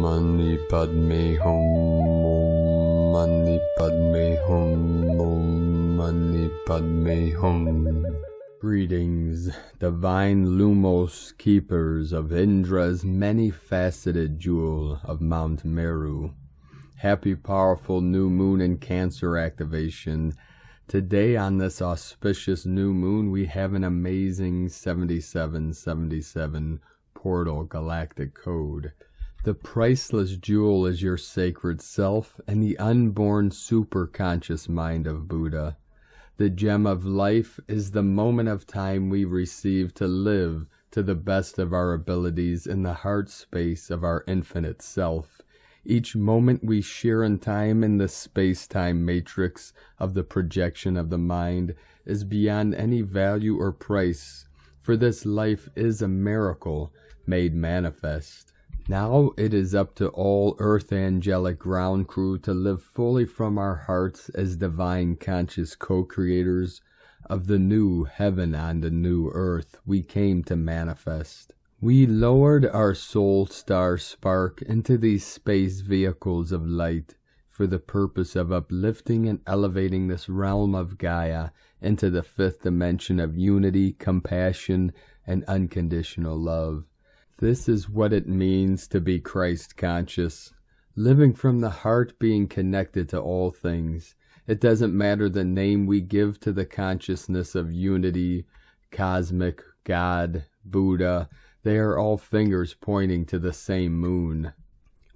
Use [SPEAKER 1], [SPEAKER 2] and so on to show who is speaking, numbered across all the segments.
[SPEAKER 1] Mani Padme Hum, Mani Padme Hum, Mani Padme Hum. Greetings, divine Lumos keepers of Indra's many-faceted jewel of Mount Meru. Happy powerful new moon and Cancer activation. Today on this auspicious new moon we have an amazing 7777 portal galactic code. The priceless jewel is your sacred self and the unborn superconscious mind of Buddha. The gem of life is the moment of time we receive to live to the best of our abilities in the heart space of our infinite self. Each moment we share in time in the space-time matrix of the projection of the mind is beyond any value or price, for this life is a miracle made manifest. Now it is up to all earth angelic ground crew to live fully from our hearts as divine conscious co-creators of the new heaven on the new earth we came to manifest. We lowered our soul star spark into these space vehicles of light for the purpose of uplifting and elevating this realm of Gaia into the fifth dimension of unity, compassion, and unconditional love. This is what it means to be Christ conscious, living from the heart, being connected to all things. It doesn't matter the name we give to the consciousness of unity, cosmic, God, Buddha. They are all fingers pointing to the same moon.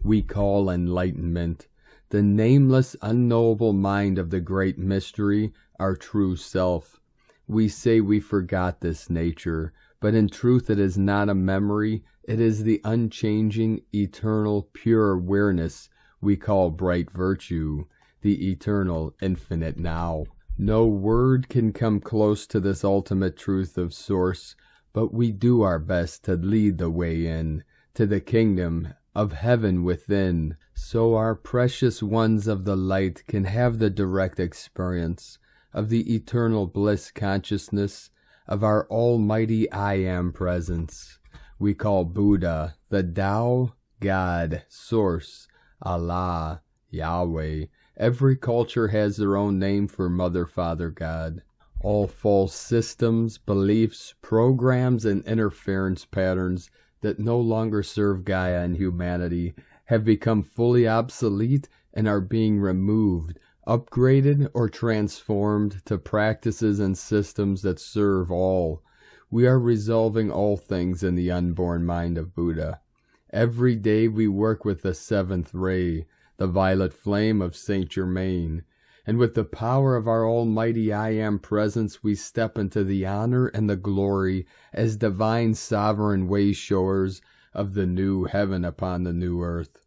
[SPEAKER 1] We call enlightenment, the nameless, unknowable mind of the great mystery, our true self. We say we forgot this nature, but in truth it is not a memory. It is the unchanging, eternal, pure awareness we call bright virtue, the eternal, infinite now. No word can come close to this ultimate truth of Source, but we do our best to lead the way in, to the kingdom of heaven within, so our precious ones of the light can have the direct experience of the eternal bliss consciousness of our almighty I Am presence. We call Buddha, the Tao, God, Source, Allah, Yahweh. Every culture has their own name for Mother, Father, God. All false systems, beliefs, programs, and interference patterns that no longer serve Gaia and humanity have become fully obsolete and are being removed, upgraded, or transformed to practices and systems that serve all. We are resolving all things in the unborn mind of Buddha. Every day we work with the seventh ray, the violet flame of Saint Germain, and with the power of our almighty I Am presence we step into the honor and the glory as divine sovereign way-showers of the new heaven upon the new earth.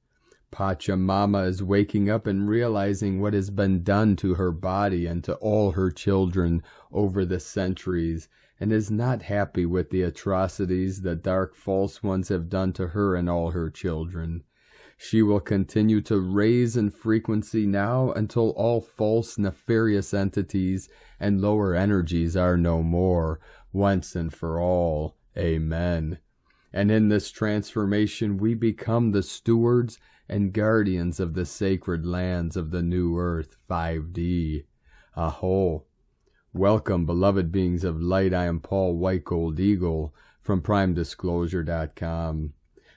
[SPEAKER 1] Pachamama is waking up and realizing what has been done to her body and to all her children over the centuries, and is not happy with the atrocities the dark false ones have done to her and all her children. She will continue to raise in frequency now until all false nefarious entities and lower energies are no more, once and for all. Amen. And in this transformation we become the stewards and guardians of the sacred lands of the new earth, 5D. Aho. Welcome, beloved beings of light. I am Paul White Gold Eagle from PrimeDisclosure.com.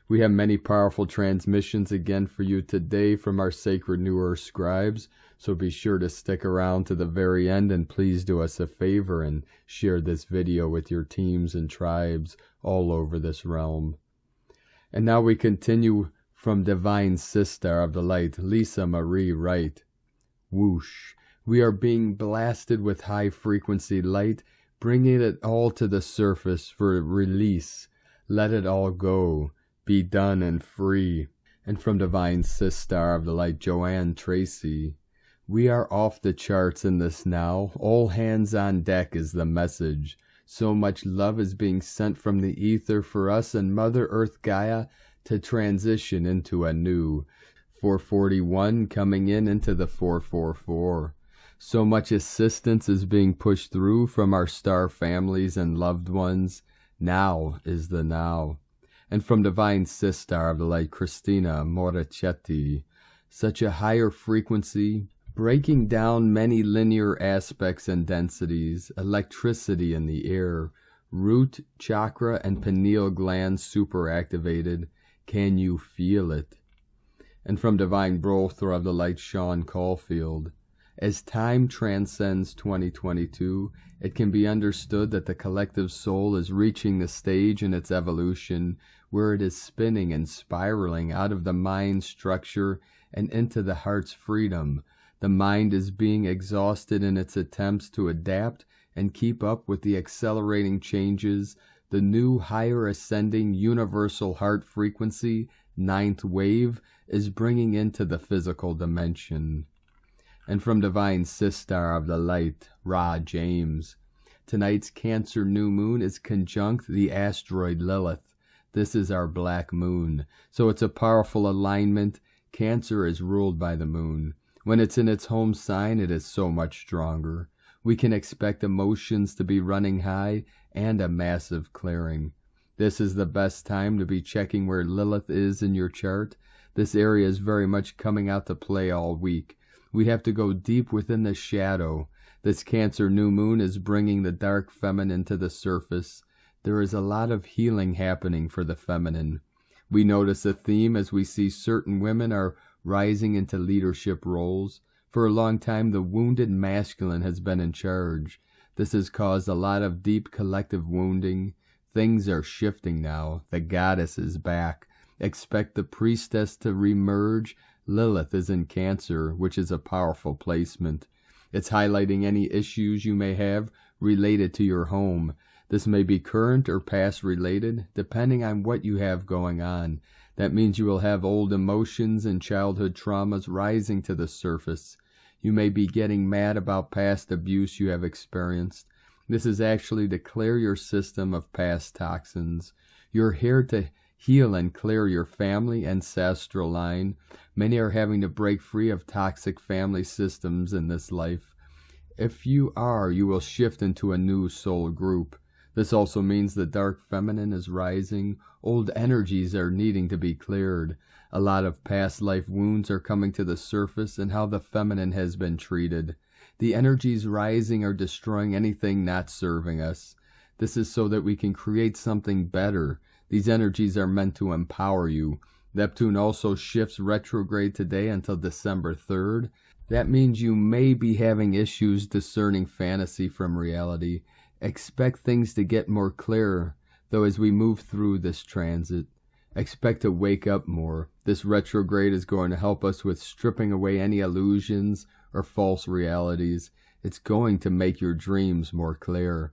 [SPEAKER 1] We have many powerful transmissions again for you today from our sacred New Earth scribes, so be sure to stick around to the very end, and please do us a favor and share this video with your teams and tribes all over this realm. And now we continue from Divine Sister of the Light, Lisa Marie Wright. Whoosh. We are being blasted with high-frequency light, bringing it all to the surface for release. Let it all go. Be done and free. And from Divine Sister of the Light, Joanne Tracy. We are off the charts in this now. All hands on deck is the message. So much love is being sent from the ether for us and Mother Earth Gaia to transition into a new 441 coming into the 444. So much assistance is being pushed through from our star families and loved ones. Now is the now. And from Divine Sistar of the Light, Christina Morachetti, such a higher frequency, breaking down many linear aspects and densities, electricity in the air, root, chakra, and pineal glands superactivated. Can you feel it? And from Divine Brother of the Light, Sean Caulfield, as time transcends 2022, it can be understood that the collective soul is reaching the stage in its evolution where it is spinning and spiraling out of the mind structure and into the heart's freedom. The mind is being exhausted in its attempts to adapt and keep up with the accelerating changes the new higher ascending universal heart frequency, 9th wave, is bringing into the physical dimension. And from Divine Sistar of the Light, Ra James, tonight's Cancer new moon is conjunct the asteroid Lilith. This is our black moon, so it's a powerful alignment. Cancer is ruled by the moon. When it's in its home sign, it is so much stronger. We can expect emotions to be running high and a massive clearing. This is the best time to be checking where Lilith is in your chart. This area is very much coming out to play all week. We have to go deep within the shadow. This Cancer new moon is bringing the dark feminine to the surface. There is a lot of healing happening for the feminine. We notice a theme as we see certain women are rising into leadership roles. For a long time, the wounded masculine has been in charge. This has caused a lot of deep collective wounding. Things are shifting now. The goddess is back. Expect the priestess to remerge. Lilith is in Cancer, which is a powerful placement. It's highlighting any issues you may have related to your home. This may be current or past related, depending on what you have going on. That means you will have old emotions and childhood traumas rising to the surface. You may be getting mad about past abuse you have experienced. This is actually to clear your system of past toxins. You're here to heal and clear your family ancestral line. Many are having to break free of toxic family systems in this life. If you are, you will shift into a new soul group. This also means the dark feminine is rising. Old energies are needing to be cleared. A lot of past life wounds are coming to the surface and how the feminine has been treated. The energies rising are destroying anything not serving us. This is so that we can create something better. These energies are meant to empower you. Neptune also shifts retrograde today until December 3rd. That means you may be having issues discerning fantasy from reality. Expect things to get more clear, though, as we move through this transit. Expect to wake up more. This retrograde is going to help us with stripping away any illusions or false realities. It's going to make your dreams more clear.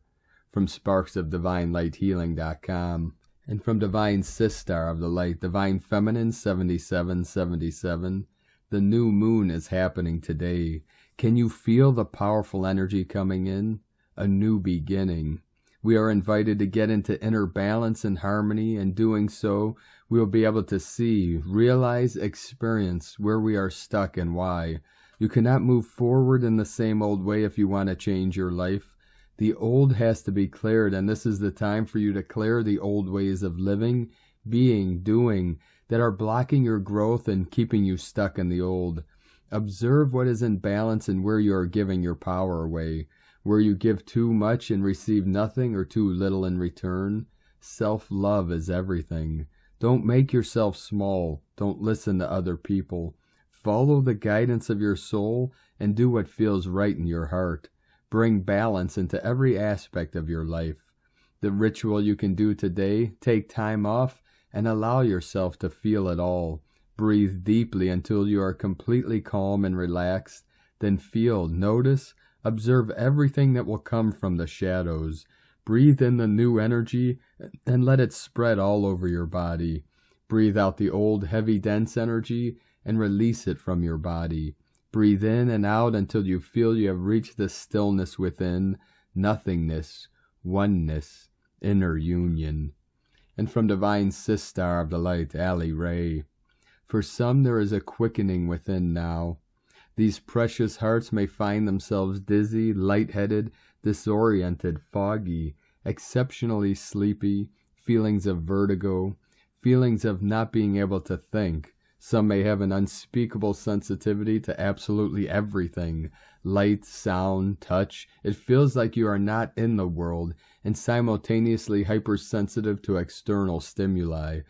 [SPEAKER 1] From sparksofdivinelighthealing.com. And from Divine Sistar of the Light, Divine Feminine 7777, the new moon is happening today. Can you feel the powerful energy coming in? A new beginning. We are invited to get into inner balance and harmony. In doing so, we will be able to see, realize, experience where we are stuck and why. You cannot move forward in the same old way if you want to change your life. The old has to be cleared, and this is the time for you to clear the old ways of living, being, doing, that are blocking your growth and keeping you stuck in the old. Observe what is in balance and where you are giving your power away. Where you give too much and receive nothing or too little in return. Self-love is everything. Don't make yourself small. Don't listen to other people. Follow the guidance of your soul and do what feels right in your heart. Bring balance into every aspect of your life. The ritual you can do today, take time off and allow yourself to feel it all. Breathe deeply until you are completely calm and relaxed. Then feel, notice, observe everything that will come from the shadows. Breathe in the new energy and let it spread all over your body. Breathe out the old, heavy, dense energy and release it from your body. Breathe in and out until you feel you have reached the stillness within, nothingness, oneness, inner union. And from Divine Sistar of the Light, Ali Ray, for some there is a quickening within now. These precious hearts may find themselves dizzy, lightheaded, disoriented, foggy, exceptionally sleepy, feelings of vertigo, feelings of not being able to think. Some may have an unspeakable sensitivity to absolutely everything. Light, sound, touch. It feels like you are not in the world and simultaneously hypersensitive to external stimuli.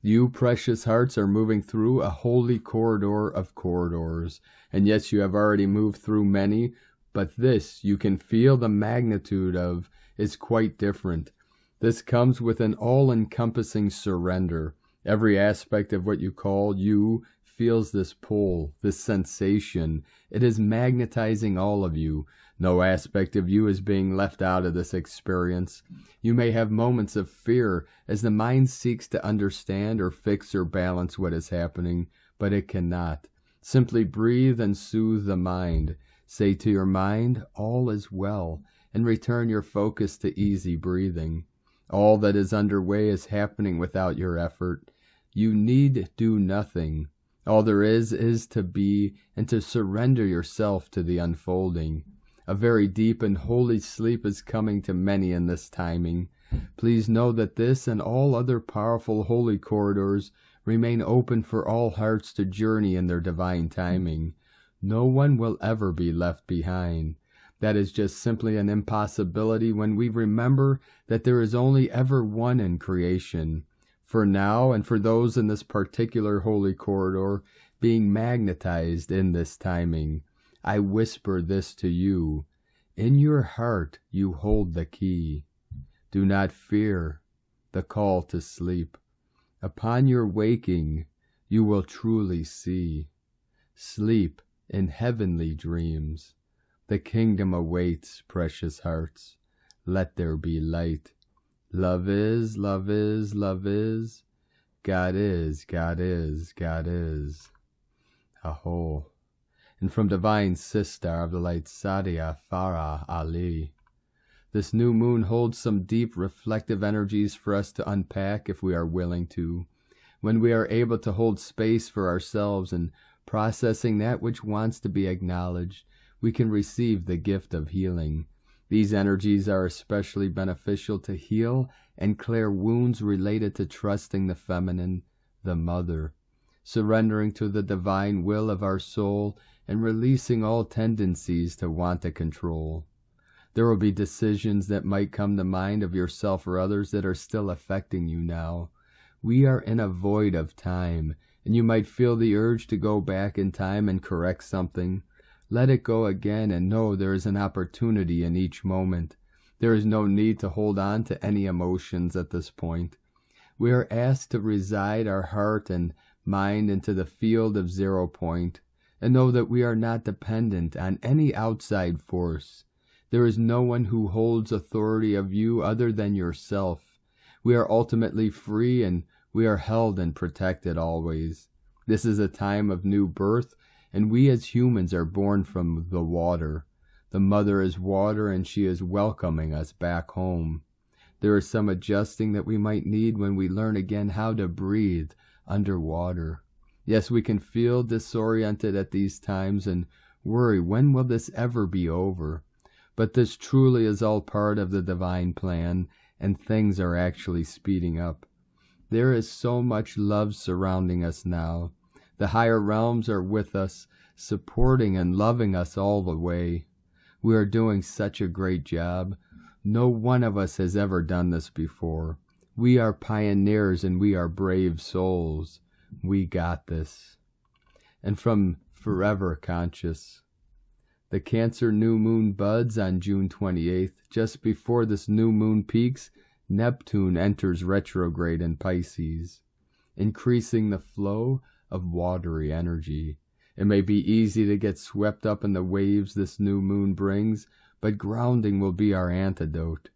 [SPEAKER 1] You, precious hearts, are moving through a holy corridor of corridors. And yes, you have already moved through many, but this you can feel the magnitude of is quite different. This comes with an all-encompassing surrender. Every aspect of what you call you feels this pull, this sensation. It is magnetizing all of you. No aspect of you is being left out of this experience. You may have moments of fear as the mind seeks to understand or fix or balance what is happening, but it cannot. Simply breathe and soothe the mind. Say to your mind, all is well, and return your focus to easy breathing. All that is underway is happening without your effort. You need do nothing. All there is to be and to surrender yourself to the unfolding. A very deep and holy sleep is coming to many in this timing. Please know that this and all other powerful holy corridors remain open for all hearts to journey in their divine timing. No one will ever be left behind. That is just simply an impossibility when we remember that there is only ever one in creation. For now, and for those in this particular holy corridor being magnetized in this timing, I whisper this to you. In your heart you hold the key. Do not fear the call to sleep. Upon your waking you will truly see. Sleep in heavenly dreams. The kingdom awaits, precious hearts. Let there be light. Love is, love is, love is. God is, God is, God is. Aho. And from Divine Sister of the Light Sadia Farah Ali. This new moon holds some deep reflective energies for us to unpack if we are willing to. When we are able to hold space for ourselves and processing that which wants to be acknowledged, we can receive the gift of healing. These energies are especially beneficial to heal and clear wounds related to trusting the feminine, the mother, surrendering to the divine will of our soul, and releasing all tendencies to want to control. There will be decisions that might come to mind of yourself or others that are still affecting you now. We are in a void of time, and you might feel the urge to go back in time and correct something. Let it go again and know there is an opportunity in each moment. There is no need to hold on to any emotions at this point. We are asked to reside our heart and mind into the field of 0 point, and know that we are not dependent on any outside force. There is no one who holds authority of you other than yourself. We are ultimately free, and we are held and protected always. This is a time of new birth, and we as humans are born from the water. The mother is water, and she is welcoming us back home. There is some adjusting that we might need when we learn again how to breathe underwater. Yes, we can feel disoriented at these times and worry, when will this ever be over? But this truly is all part of the divine plan, and things are actually speeding up. There is so much love surrounding us now. The higher realms are with us, supporting and loving us all the way. We are doing such a great job. No one of us has ever done this before. We are pioneers and we are brave souls. We got this. And from Forever Conscious. The Cancer new moon buds on June 28th. Just before this new moon peaks, Neptune enters retrograde in Pisces, increasing the flow of watery energy. It may be easy to get swept up in the waves this new moon brings, but grounding will be our antidote.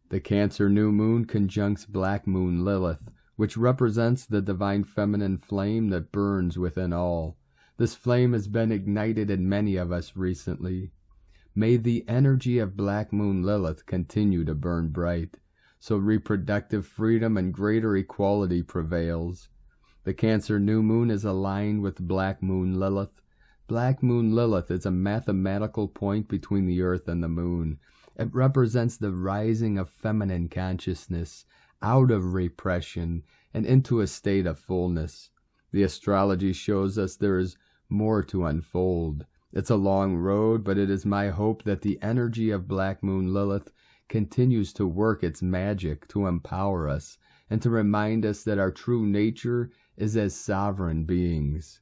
[SPEAKER 1] The Cancer new moon conjuncts black moon Lilith, which represents the divine feminine flame that burns within all. This flame has been ignited in many of us recently. May the energy of black moon Lilith continue to burn bright, so reproductive freedom and greater equality prevails. The Cancer new moon is aligned with black moon Lilith. Black moon Lilith is a mathematical point between the earth and the moon. It represents the rising of feminine consciousness out of repression and into a state of fullness. The astrology shows us there is more to unfold. It's a long road, but it is my hope that the energy of Black Moon Lilith continues to work its magic to empower us and to remind us that our true nature is as sovereign beings.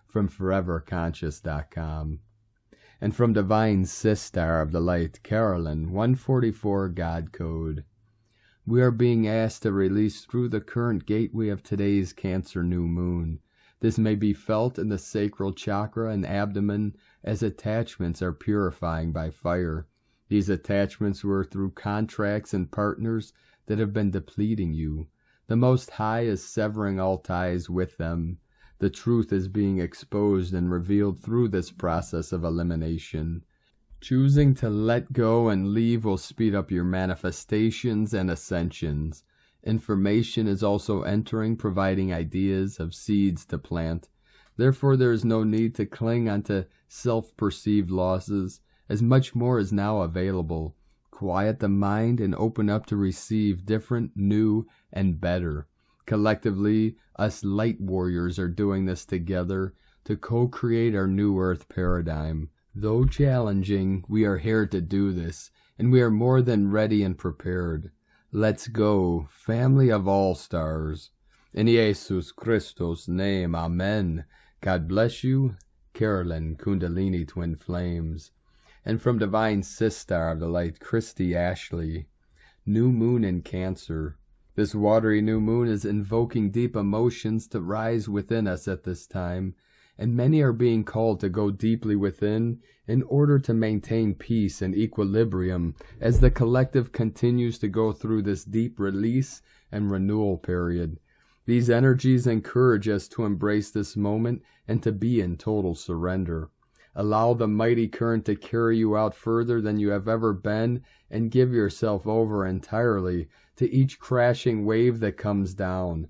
[SPEAKER 1] From foreverconscious.com. And from Divine Sistar of the Light, Carolyn, 144 God Code. We are being asked to release through the current gateway of today's Cancer new moon. This may be felt in the sacral chakra and abdomen as attachments are purifying by fire. These attachments were through contracts and partners that have been depleting you. The Most High is severing all ties with them. The truth is being exposed and revealed through this process of elimination. Choosing to let go and leave will speed up your manifestations and ascensions. Information is also entering, providing ideas of seeds to plant. Therefore, there is no need to cling onto self-perceived losses, as much more is now available. Quiet the mind and open up to receive different, new, and better. Collectively, us light warriors are doing this together to co-create our new earth paradigm. Though challenging, we are here to do this, and we are more than ready and prepared. Let's go, family of all stars. In Jesus Christos' name, amen. God bless you, Carolyn, Kundalini Twin Flames. And from Divine Sistar of the Light, Christy Ashley. New moon in Cancer. This watery new moon is invoking deep emotions to rise within us at this time, and many are being called to go deeply within in order to maintain peace and equilibrium as the collective continues to go through this deep release and renewal period. These energies encourage us to embrace this moment and to be in total surrender. Allow the mighty current to carry you out further than you have ever been, and give yourself over entirely to each crashing wave that comes down.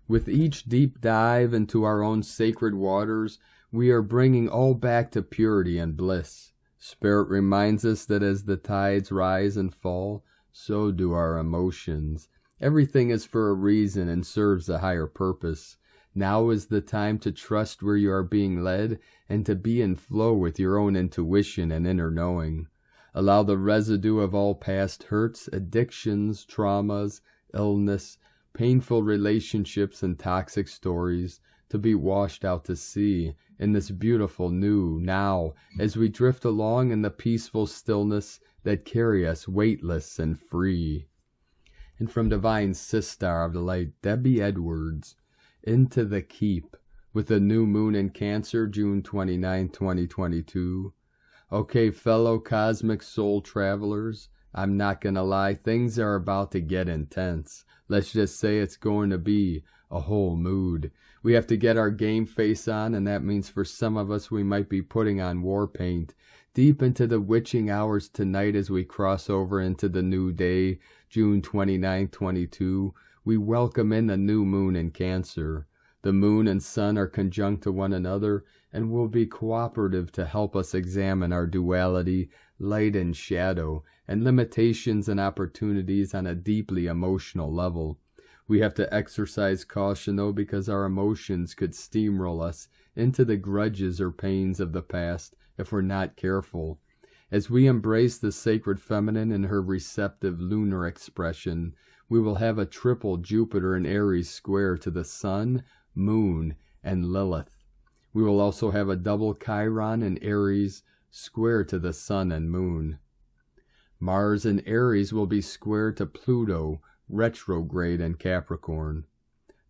[SPEAKER 1] With each deep dive into our own sacred waters, we are bringing all back to purity and bliss. Spirit reminds us that as the tides rise and fall, so do our emotions. Everything is for a reason and serves a higher purpose. Now is the time to trust where you are being led and to be in flow with your own intuition and inner knowing. Allow the residue of all past hurts, addictions, traumas, illness, painful relationships, and toxic stories to be washed out to sea in this beautiful new now as we drift along in the peaceful stillness that carry us weightless and free. And from Divine Sistar of the Light, Debbie Edwards, Into the Keep, with the new moon in Cancer, June 29, 2022. Okay, fellow cosmic soul travelers, I'm not gonna lie, things are about to get intense. Let's just say it's going to be a whole mood. We have to get our game face on, and that means for some of us we might be putting on war paint. Deep into the witching hours tonight as we cross over into the new day, June 29, 22, we welcome in the new moon in Cancer. The moon and sun are conjunct to one another and will be cooperative to help us examine our duality, light and shadow, and limitations and opportunities on a deeply emotional level. We have to exercise caution, though, because our emotions could steamroll us into the grudges or pains of the past if we're not careful. As we embrace the sacred feminine in her receptive lunar expression, we will have a triple Jupiter and Aries square to the Sun, Moon, and Lilith. We will also have a double Chiron and Aries square to the Sun and Moon. Mars and Aries will be square to Pluto, retrograde, and Capricorn.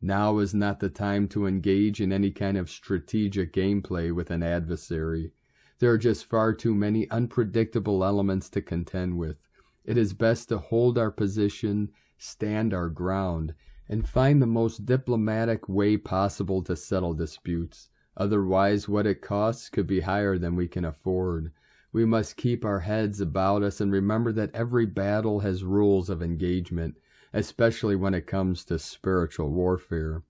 [SPEAKER 1] Now is not the time to engage in any kind of strategic gameplay with an adversary. There are just far too many unpredictable elements to contend with. It is best to hold our position, stand our ground, and find the most diplomatic way possible to settle disputes. Otherwise, what it costs could be higher than we can afford. We must keep our heads about us and remember that every battle has rules of engagement, especially when it comes to spiritual warfare.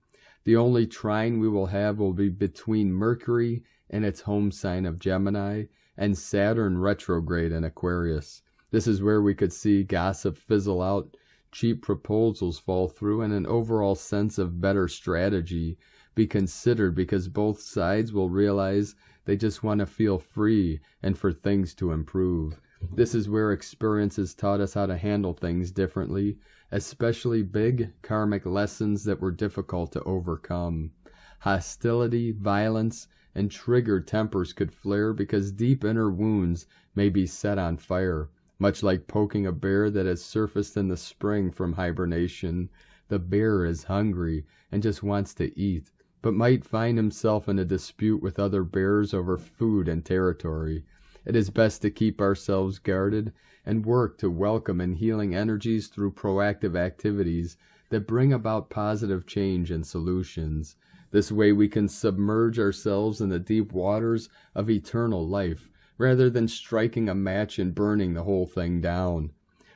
[SPEAKER 1] The only trine we will have will be between Mercury and its home sign of Gemini and Saturn retrograde in Aquarius. This is where we could see gossip fizzle out, cheap proposals fall through, and an overall sense of better strategy be considered, because both sides will realize they just want to feel free and for things to improve. This is where experience has taught us how to handle things differently, especially big karmic lessons that were difficult to overcome. Hostility, violence, and triggered tempers could flare because deep inner wounds may be set on fire. Much like poking a bear that has surfaced in the spring from hibernation, the bear is hungry and just wants to eat, but might find himself in a dispute with other bears over food and territory. It is best to keep ourselves guarded and work to welcome and healing energies through proactive activities that bring about positive change and solutions. This way we can submerge ourselves in the deep waters of eternal life, rather than striking a match and burning the whole thing down.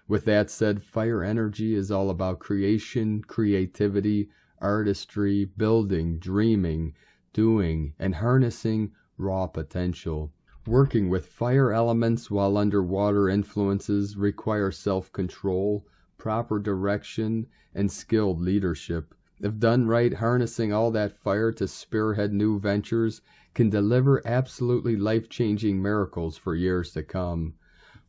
[SPEAKER 1] With that said, fire energy is all about creation, creativity, artistry, building, dreaming, doing, and harnessing raw potential. Working with fire elements while under water influences require self-control, proper direction, and skilled leadership. If done right, harnessing all that fire to spearhead new ventures can deliver absolutely life-changing miracles for years to come.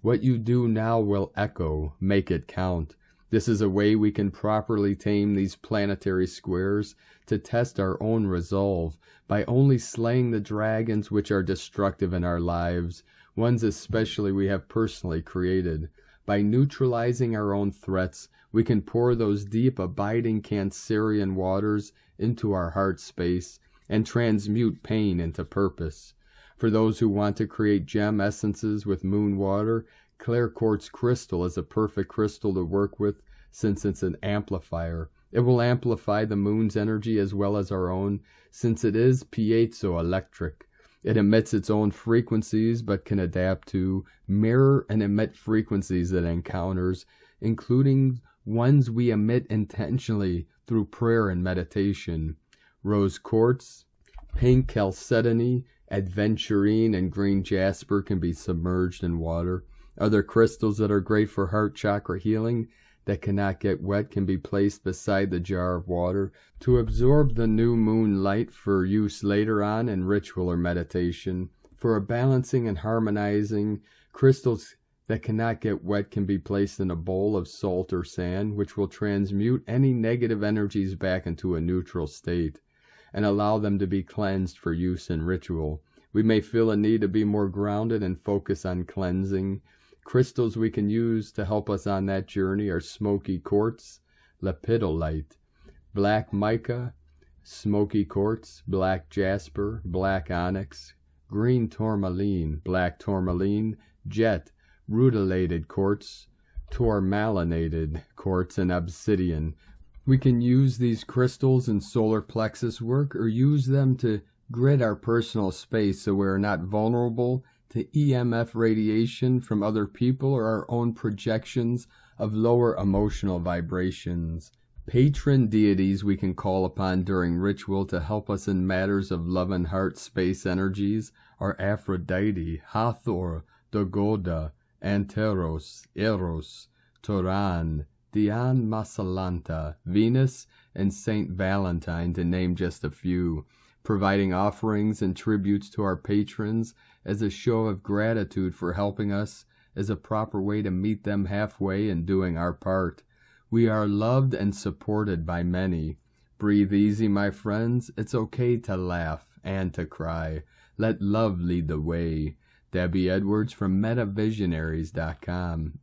[SPEAKER 1] What you do now will echo, make it count. This is a way we can properly tame these planetary squares to test our own resolve by only slaying the dragons which are destructive in our lives, ones especially we have personally created. By neutralizing our own threats, we can pour those deep, abiding Cancerian waters into our heart space and transmute pain into purpose. For those who want to create gem essences with moon water, clear quartz crystal is a perfect crystal to work with, since it's an amplifier. It will amplify the moon's energy as well as our own, since it is piezoelectric. It emits its own frequencies, but can adapt to, mirror, and emit frequencies it encounters, including ones we emit intentionally through prayer and meditation. Rose quartz, pink chalcedony, aventurine, and green jasper can be submerged in water. Other crystals that are great for heart chakra healing that cannot get wet can be placed beside the jar of water to absorb the new moon light for use later on in ritual or meditation. For a balancing and harmonizing, crystals that cannot get wet can be placed in a bowl of salt or sand, which will transmute any negative energies back into a neutral state and allow them to be cleansed for use in ritual. We may feel a need to be more grounded and focus on cleansing. Crystals we can use to help us on that journey are smoky quartz, lepidolite, black mica, smoky quartz, black jasper, black onyx, green tourmaline, black tourmaline, jet, rutilated quartz, tourmalinated quartz, and obsidian. We can use these crystals in solar plexus work or use them to grid our personal space so we're not vulnerable to EMF radiation from other people or our own projections of lower emotional vibrations. Patron deities we can call upon during ritual to help us in matters of love and heart space energies are Aphrodite, Hathor, Dagoda, Anteros, Eros, Turan, Dian Masalanta, Venus, and Saint Valentine, to name just a few. Providing offerings and tributes to our patrons as a show of gratitude for helping us is a proper way to meet them halfway in doing our part. We are loved and supported by many. Breathe easy, my friends. It's okay to laugh and to cry. Let love lead the way. Debbie Edwards from MetaVisionaries.com.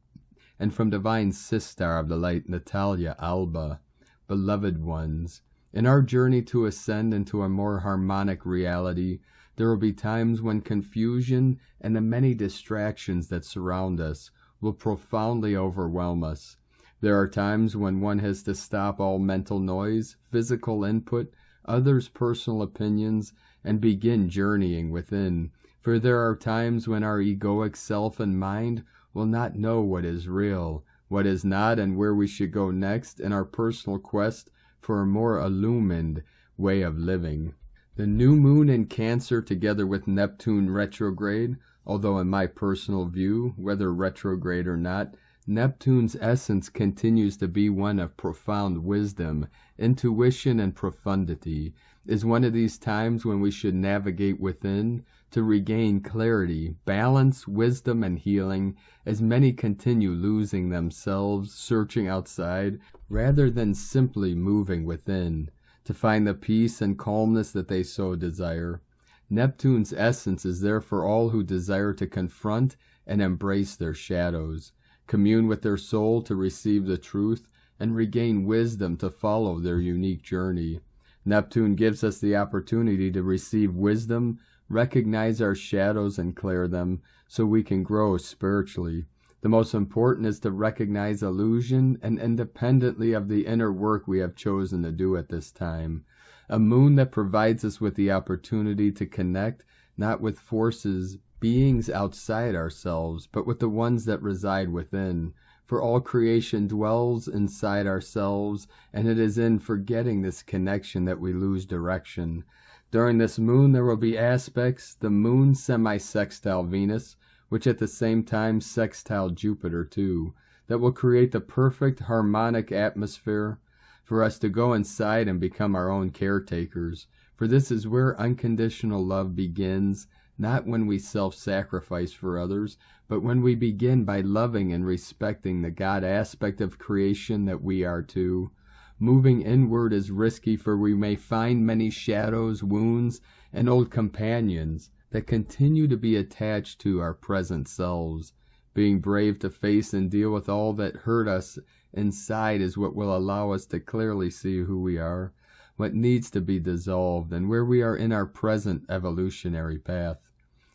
[SPEAKER 1] And from Divine Sistar of the Light, Natalia Alba. Beloved ones, in our journey to ascend into a more harmonic reality, there will be times when confusion and the many distractions that surround us will profoundly overwhelm us. There are times when one has to stop all mental noise, physical input, others' personal opinions, and begin journeying within. For there are times when our egoic self and mind will not know what is real, what is not, and where we should go next in our personal quest for a more illumined way of living. The new moon in Cancer together with Neptune retrograde, although in my personal view, whether retrograde or not, Neptune's essence continues to be one of profound wisdom, intuition, and profundity. Is one of these times when we should navigate within to regain clarity, balance, wisdom, and healing, as many continue losing themselves, searching outside, rather than simply moving within, to find the peace and calmness that they so desire. Neptune's essence is there for all who desire to confront and embrace their shadows, commune with their soul to receive the truth, and regain wisdom to follow their unique journey. Neptune gives us the opportunity to receive wisdom, recognize our shadows and clear them, so we can grow spiritually. The most important is to recognize illusion and independently of the inner work we have chosen to do at this time. A moon that provides us with the opportunity to connect not with forces, beings outside ourselves, but with the ones that reside within. For all creation dwells inside ourselves, and it is in forgetting this connection that we lose direction. During this moon there will be aspects, the moon semi-sextile Venus, which at the same time sextile Jupiter too, that will create the perfect harmonic atmosphere for us to go inside and become our own caretakers. For this is where unconditional love begins, not when we self-sacrifice for others, but when we begin by loving and respecting the God aspect of creation that we are too. Moving inward is risky, for we may find many shadows, wounds, and old companions that continue to be attached to our present selves. Being brave to face and deal with all that hurt us inside is what will allow us to clearly see who we are, what needs to be dissolved, and where we are in our present evolutionary path.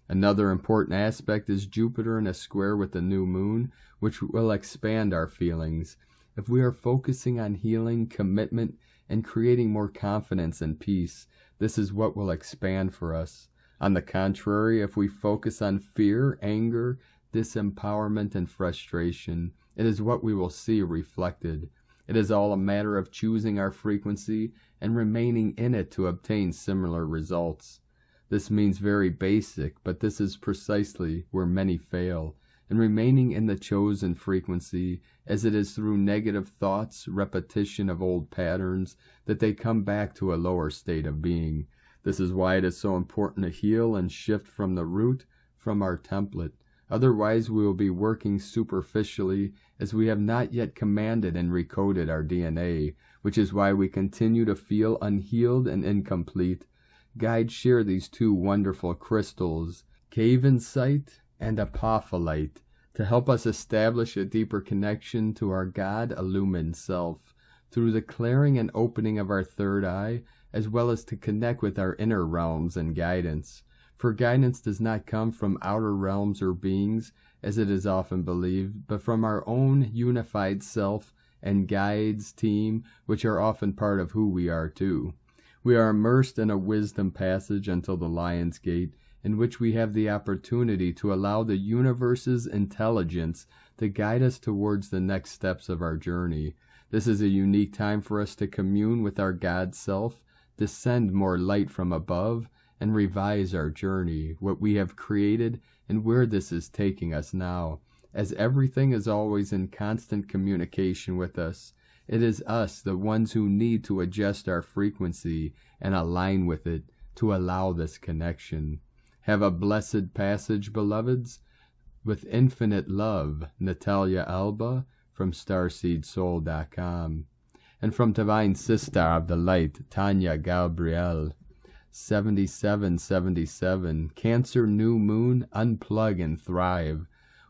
[SPEAKER 1] Another important aspect is Jupiter in a square with the new moon, which will expand our feelings. If we are focusing on healing, commitment, and creating more confidence and peace, this is what will expand for us. On the contrary, if we focus on fear, anger, disempowerment, and frustration, it is what we will see reflected. It is all a matter of choosing our frequency and remaining in it to obtain similar results. This means very basic, but this is precisely where many fail, in remaining in the chosen frequency, as it is through negative thoughts, repetition of old patterns, that they come back to a lower state of being. This is why it is so important to heal and shift from the root, from our template. Otherwise we will be working superficially, as we have not yet commanded and recoded our DNA, which is why we continue to feel unhealed and incomplete. Guides share these two wonderful crystals, Cavensite and Apophyllite, to help us establish a deeper connection to our God-illumined self, through the clearing and opening of our third eye, as well as to connect with our inner realms and guidance. For guidance does not come from outer realms or beings, as it is often believed, but from our own unified self and guides team, which are often part of who we are too. We are immersed in a wisdom passage until the Lion's Gate, in which we have the opportunity to allow the universe's intelligence to guide us towards the next steps of our journey. This is a unique time for us to commune with our God self, descend more light from above, and revise our journey, what we have created, and where this is taking us now. As everything is always in constant communication with us, it is us, the ones who need to adjust our frequency and align with it to allow this connection. Have a blessed passage, beloveds. With infinite love, Natalia Alba from StarseedSoul.com. And from Divine Sister of the Light, Tanya Gabrielle. 7777, Cancer New Moon, unplug and thrive.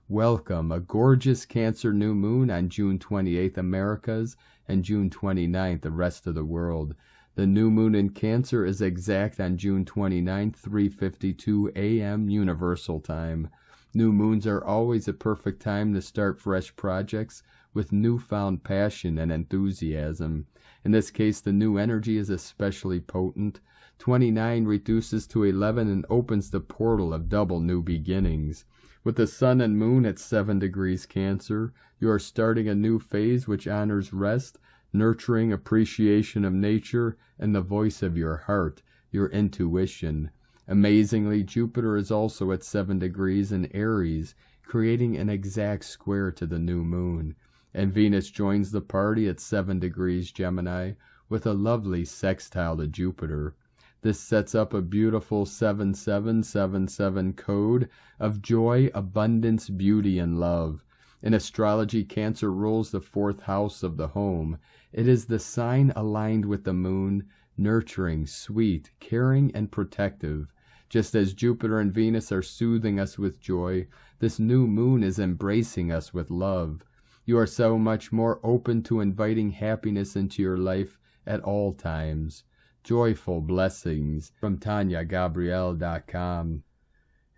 [SPEAKER 1] Welcome, a gorgeous Cancer New Moon on June 28th, Americas, and June 29th, the rest of the world. The new moon in Cancer is exact on June 29th, 3:52 a.m. Universal Time. New moons are always a perfect time to start fresh projects with newfound passion and enthusiasm. In this case, the new energy is especially potent. 29 reduces to 11 and opens the portal of double new beginnings. With the sun and moon at 7 degrees Cancer, you are starting a new phase which honors rest, nurturing appreciation of nature, and the voice of your heart, your intuition. Amazingly, Jupiter is also at 7 degrees in Aries, creating an exact square to the new moon. And Venus joins the party at 7 degrees Gemini with a lovely sextile to Jupiter. This sets up a beautiful 7777 code of joy, abundance, beauty, and love. In astrology, Cancer rules the 4th house of the home. It is the sign aligned with the moon, nurturing, sweet, caring, and protective. Just as Jupiter and Venus are soothing us with joy, this new moon is embracing us with love. You are so much more open to inviting happiness into your life at all times. Joyful blessings from TanyaGabrielle.com.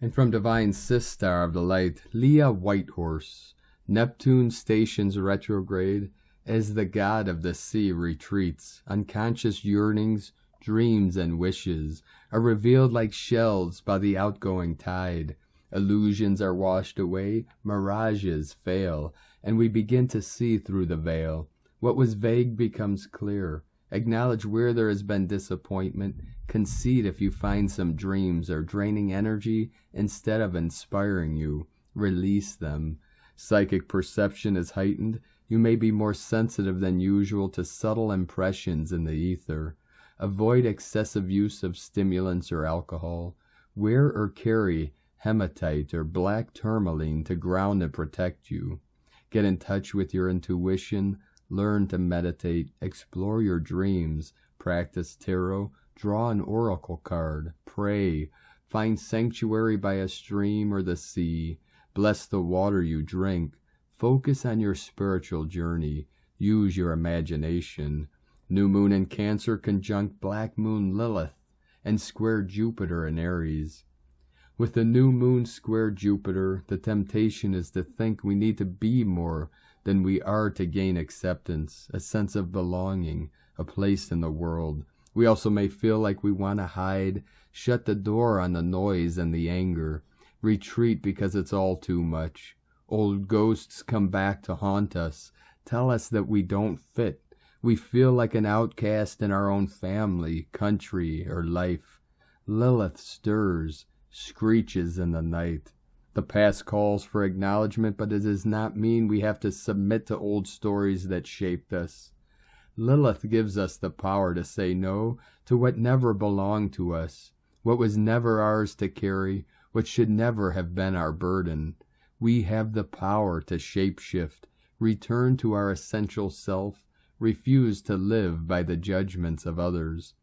[SPEAKER 1] And from Divine Sistar of the Light, Leah Whitehorse. Neptune stations retrograde as the god of the sea retreats. Unconscious yearnings, dreams, and wishes are revealed like shells by the outgoing tide. Illusions are washed away, mirages fail, and we begin to see through the veil. What was vague becomes clear. Acknowledge where there has been disappointment. Concede if you find some dreams are draining energy instead of inspiring you. Release them. Psychic perception is heightened. You may be more sensitive than usual to subtle impressions in the ether. Avoid excessive use of stimulants or alcohol. Wear or carry hematite or black tourmaline to ground and protect you. Get in touch with your intuition. Learn to meditate, explore your dreams, practice tarot, draw an oracle card, pray, find sanctuary by a stream or the sea, bless the water you drink, focus on your spiritual journey, use your imagination. New moon in Cancer conjunct black moon Lilith and square Jupiter in Aries. With the new moon square Jupiter, the temptation is to think we need to be more than we are to gain acceptance, a sense of belonging, a place in the world. We also may feel like we want to hide, shut the door on the noise and the anger, retreat because it's all too much. Old ghosts come back to haunt us, tell us that we don't fit. We feel like an outcast in our own family, country, or life. Lilith stirs, screeches in the night. The past calls for acknowledgement, but it does not mean we have to submit to old stories that shaped us. Lilith gives us the power to say no to what never belonged to us, what was never ours to carry, what should never have been our burden. We have the power to shapeshift, return to our essential self, refuse to live by the judgments of others.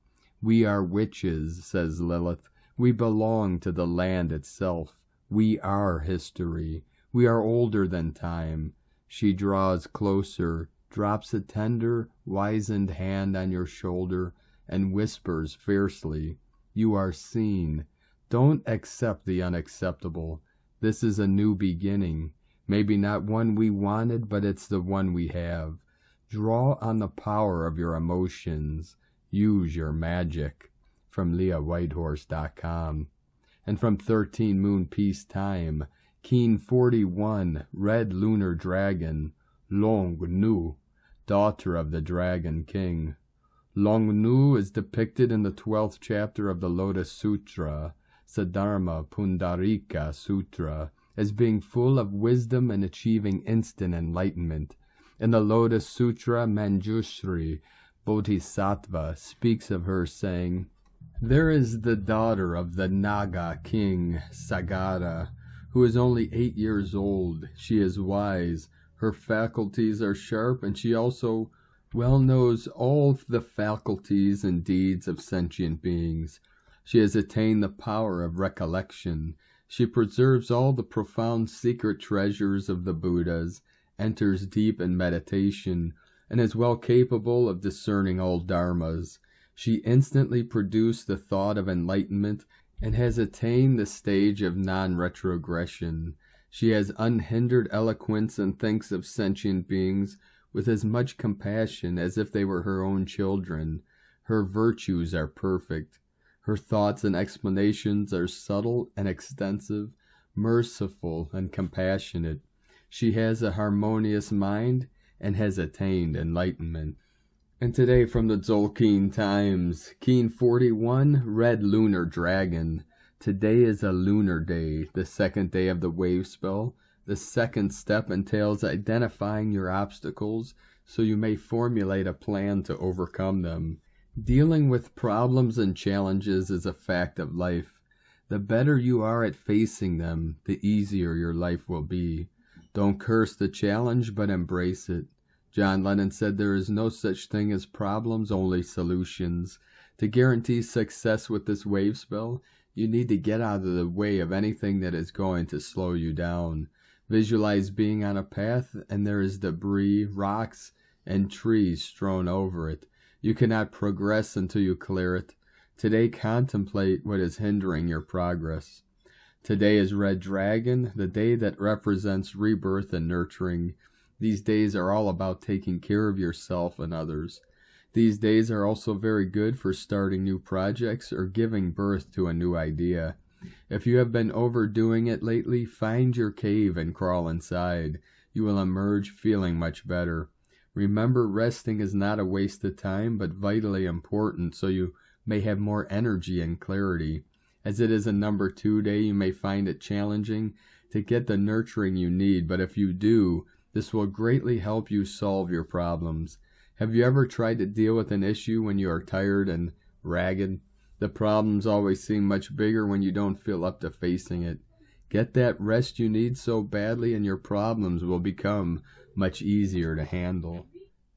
[SPEAKER 1] We are witches, says Lilith. We belong to the land itself. We are history. We are older than time. She draws closer, drops a tender, wizened hand on your shoulder, and whispers fiercely, "You are seen. Don't accept the unacceptable. This is a new beginning. Maybe not one we wanted, but it's the one we have. Draw on the power of your emotions. Use your magic." From LeahWhitehorse.com. And from 13 Moon Peace Time, Keen 41, Red Lunar Dragon, Longnü, daughter of the Dragon King. Longnü is depicted in the 12th chapter of the Lotus Sutra, Saddharma Pundarika Sutra, as being full of wisdom and achieving instant enlightenment. In the Lotus Sutra, Manjushri Bodhisattva speaks of her saying, "There is the daughter of the Naga king, Sagara, who is only 8 years old. She is wise, her faculties are sharp, and she also well knows all the faculties and deeds of sentient beings. She has attained the power of recollection. She preserves all the profound secret treasures of the Buddhas, enters deep in meditation, and is well capable of discerning all dharmas. She instantly produced the thought of enlightenment and has attained the stage of non-retrogression. She has unhindered eloquence and thinks of sentient beings with as much compassion as if they were her own children. Her virtues are perfect. Her thoughts and explanations are subtle and extensive, merciful and compassionate. She has a harmonious mind and has attained enlightenment." And today from the Tzolk'in Times, Keen 41, Red Lunar Dragon. Today is a lunar day, the second day of the wave spell, The second step entails identifying your obstacles so you may formulate a plan to overcome them. Dealing with problems and challenges is a fact of life. The better you are at facing them, the easier your life will be. Don't curse the challenge, but embrace it. John Lennon said there is no such thing as problems, only solutions. To guarantee success with this wave spell, you need to get out of the way of anything that is going to slow you down. Visualize being on a path and there is debris, rocks, and trees strewn over it. You cannot progress until you clear it. Today, contemplate what is hindering your progress. Today is Red Dragon, the day that represents rebirth and nurturing. These days are all about taking care of yourself and others. These days are also very good for starting new projects or giving birth to a new idea. If you have been overdoing it lately, find your cave and crawl inside. You will emerge feeling much better. Remember, resting is not a waste of time, but vitally important so you may have more energy and clarity. As it is a number 2 day, you may find it challenging to get the nurturing you need, but if you do, this will greatly help you solve your problems. Have you ever tried to deal with an issue when you are tired and ragged? The problems always seem much bigger when you don't feel up to facing it. Get that rest you need so badly and your problems will become much easier to handle.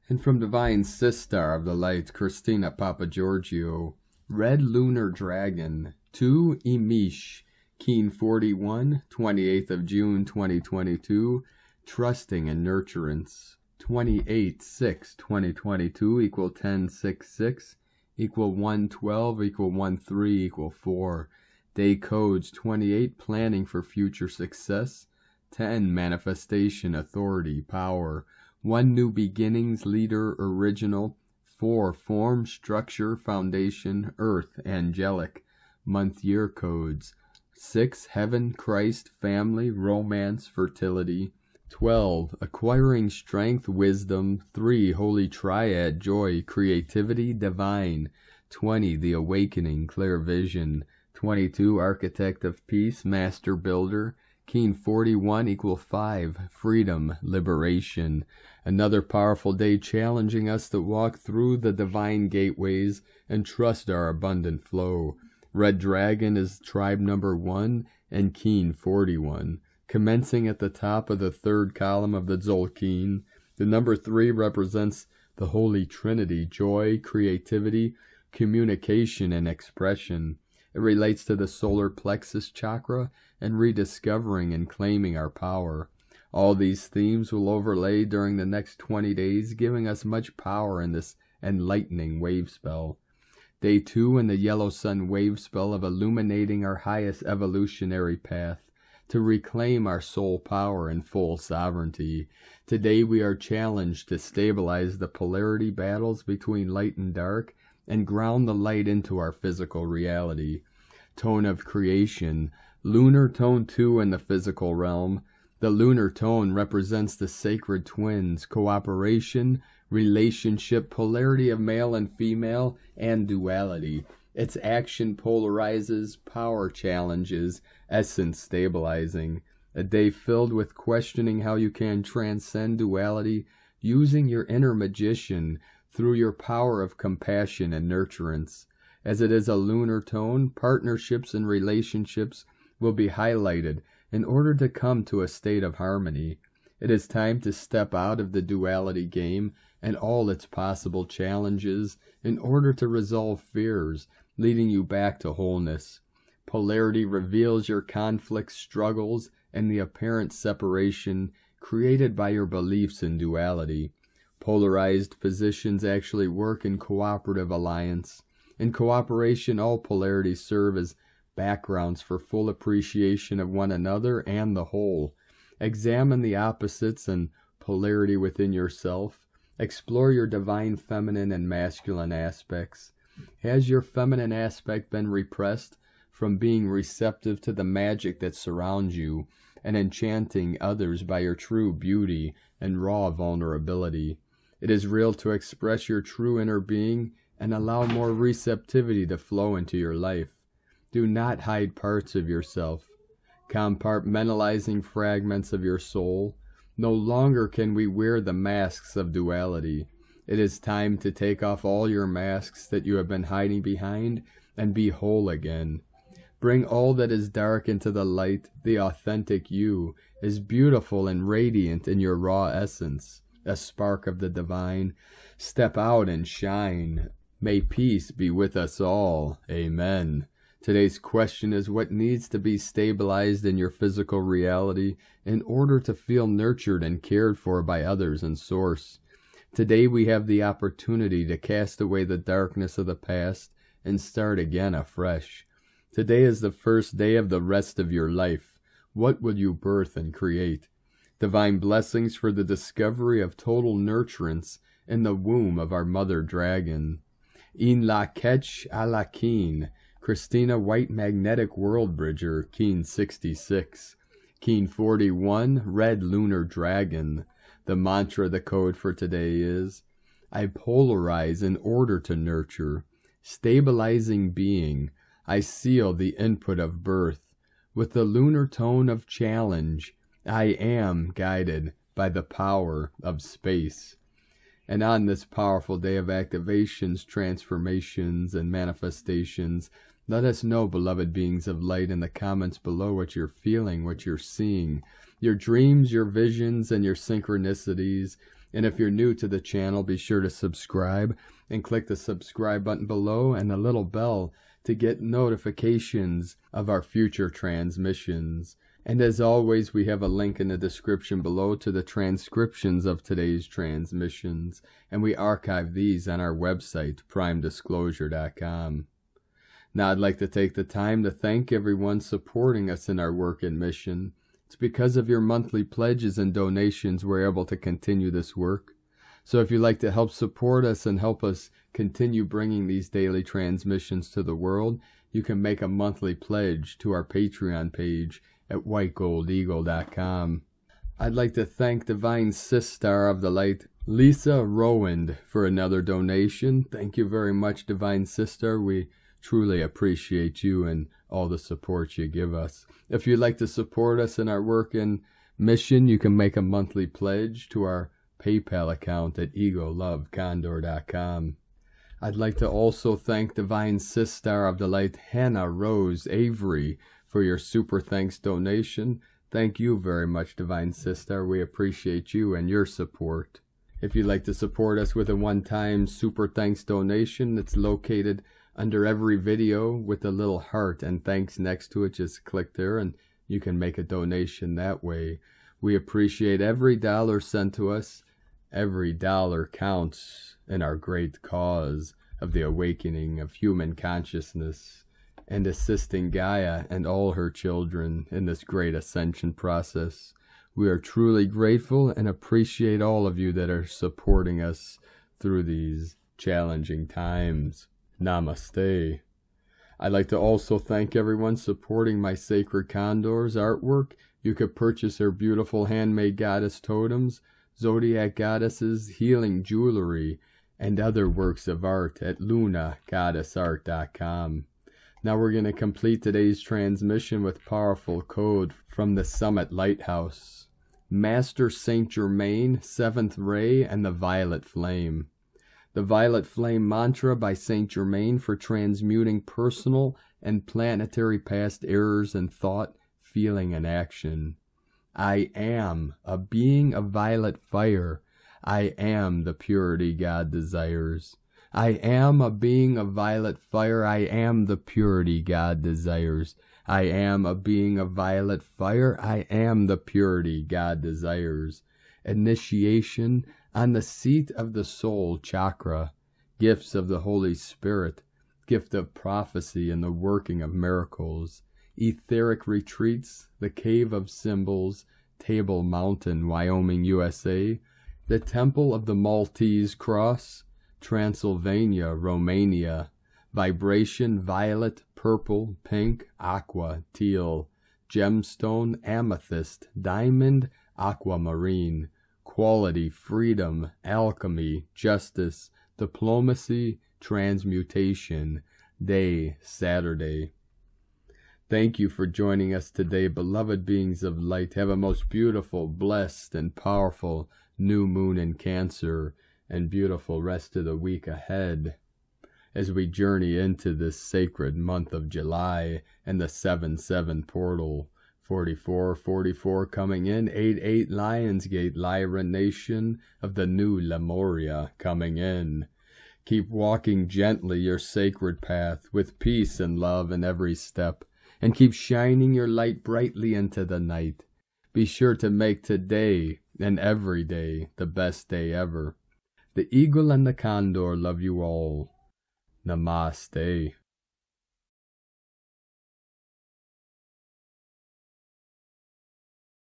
[SPEAKER 1] And from Divine Sistar of the Light, Christina Papagiorgio, Red Lunar Dragon, 2 Imish, Keen 41, 28th of June 2022, Trusting and Nurturance. 28/6/2022 equal 10/6/6 equal 112 equal 13 equal 4. Day codes 28 planning for future success, 10 manifestation authority power, 1 new beginnings leader original, 4 form structure foundation earth angelic. Month year codes 6 heaven Christ family romance fertility, 12 acquiring strength wisdom, 3 holy triad joy creativity divine, 20 the awakening clear vision, 22 architect of peace master builder, Keen 41 equal 5 freedom liberation. Another powerful day challenging us to walk through the divine gateways and trust our abundant flow. Red Dragon is tribe number 1 and Keen 41. Commencing at the top of the 3rd column of the Tzolk'in, the number 3 represents the Holy Trinity, joy, creativity, communication, and expression. It relates to the solar plexus chakra and rediscovering and claiming our power. All these themes will overlay during the next 20 days, giving us much power in this enlightening wave spell. Day 2 in the Yellow Sun wave spell of illuminating our highest evolutionary path, to reclaim our soul power and full sovereignty. Today we are challenged to stabilize the polarity battles between light and dark and ground the light into our physical reality. Tone of creation, lunar tone 2 in the physical realm. The lunar tone represents the sacred twins, cooperation, relationship, polarity of male and female, and duality. Its action polarizes, power challenges, essence stabilizing. A day filled with questioning how you can transcend duality, using your inner magician through your power of compassion and nurturance. As it is a lunar tone, partnerships and relationships will be highlighted in order to come to a state of harmony. It is time to step out of the duality game and all its possible challenges in order to resolve fears, leading you back to wholeness. Polarity reveals your conflicts, struggles, and the apparent separation created by your beliefs in duality. Polarized positions actually work in cooperative alliance. In cooperation, all polarities serve as backgrounds for full appreciation of one another and the whole. Examine the opposites and polarity within yourself. Explore your divine feminine and masculine aspects. Has your feminine aspect been repressed from being receptive to the magic that surrounds you and enchanting others by your true beauty and raw vulnerability? It is real to express your true inner being and allow more receptivity to flow into your life. Do not hide parts of yourself. compartmentalizing fragments of your soul. No longer can we wear the masks of duality. It is time to take off all your masks that you have been hiding behind and be whole again. Bring all that is dark into the light. The authentic you is beautiful and radiant in your raw essence, a spark of the divine. Step out and shine. May peace be with us all. Amen. Today's question is, what needs to be stabilized in your physical reality in order to feel nurtured and cared for by others and Source? Today we have the opportunity to cast away the darkness of the past and start again afresh. Today is the first day of the rest of your life. What will you birth and create? Divine blessings for the discovery of total nurturance in the womb of our mother dragon. In la ketch a la keen. Christina White Magnetic World Bridger, Keen 66. Keen 41, Red Lunar Dragon. The mantra, the code for today is, I polarize in order to nurture. Stabilizing being, I seal the input of birth. With the lunar tone of challenge, I am guided by the power of space. And on this powerful day of activations, transformations, and manifestations, let us know, beloved beings of light, in the comments below what you're feeling, what you're seeing, your dreams, your visions, and your synchronicities. And if you're new to the channel, be sure to subscribe and click the subscribe button below and the little bell to get notifications of our future transmissions. And as always, we have a link in the description below to the transcriptions of today's transmissions, and we archive these on our website, primedisclosure.com. Now I'd like to take the time to thank everyone supporting us in our work and mission. It's because of your monthly pledges and donations we're able to continue this work. So if you'd like to help support us and help us continue bringing these daily transmissions to the world, you can make a monthly pledge to our Patreon page at whitegoldeagle.com. I'd like to thank Divine Sister of the Light, Lisa Rowand, for another donation. Thank you very much, Divine Sister. We truly appreciate you and all the support you give us. If you'd like to support us in our work and mission, you can make a monthly pledge to our PayPal account at egolovecondor.com. I'd like to also thank Divine Sister of the Light, Hannah Rose Avery, for your super thanks donation. Thank you very much, Divine Sister. We appreciate you and your support. If you'd like to support us with a one-time super thanks donation, it's located under every video with a little heart and thanks next to it. Just click there and you can make a donation that way. We appreciate every dollar sent to us. Every dollar counts in our great cause of the awakening of human consciousness and assisting Gaia and all her children in this great ascension process. We are truly grateful and appreciate all of you that are supporting us through these challenging times. Namaste. I'd like to also thank everyone supporting my Sacred Condor's artwork. You could purchase her beautiful handmade goddess totems, zodiac goddesses, healing jewelry, and other works of art at lunagoddessart.com. Now we're going to complete today's transmission with powerful code from the Summit Lighthouse. Master Saint Germain, Seventh Ray, and the Violet Flame. The Violet Flame mantra by Saint Germain for transmuting personal and planetary past errors in thought, feeling, and action. I am a being of violet fire. I am the purity God desires. I am a being of violet fire. I am the purity God desires. I am a being of violet fire. I am the purity God desires. Initiation on the seat of the soul chakra. Gifts of the Holy Spirit. Gift of prophecy and the working of miracles. Etheric retreats. The Cave of Symbols. Table Mountain, Wyoming, USA. The Temple of the Maltese Cross. Transylvania, Romania. Vibration, violet, purple, pink, aqua, teal. Gemstone, amethyst, diamond, aquamarine. Quality, freedom, alchemy, justice, diplomacy, transmutation. Day, Saturday. Thank you for joining us today, beloved beings of light. Have a most beautiful, blessed, and powerful new moon in Cancer, and beautiful rest of the week ahead as we journey into this sacred month of July and the 7-7 portal. 4444 coming in, 88 Lionsgate, Lyra Nation of the new Lemuria coming in. Keep walking gently your sacred path with peace and love in every step, and keep shining your light brightly into the night. Be sure to make today and every day the best day ever. The eagle and the condor love you all. Namaste.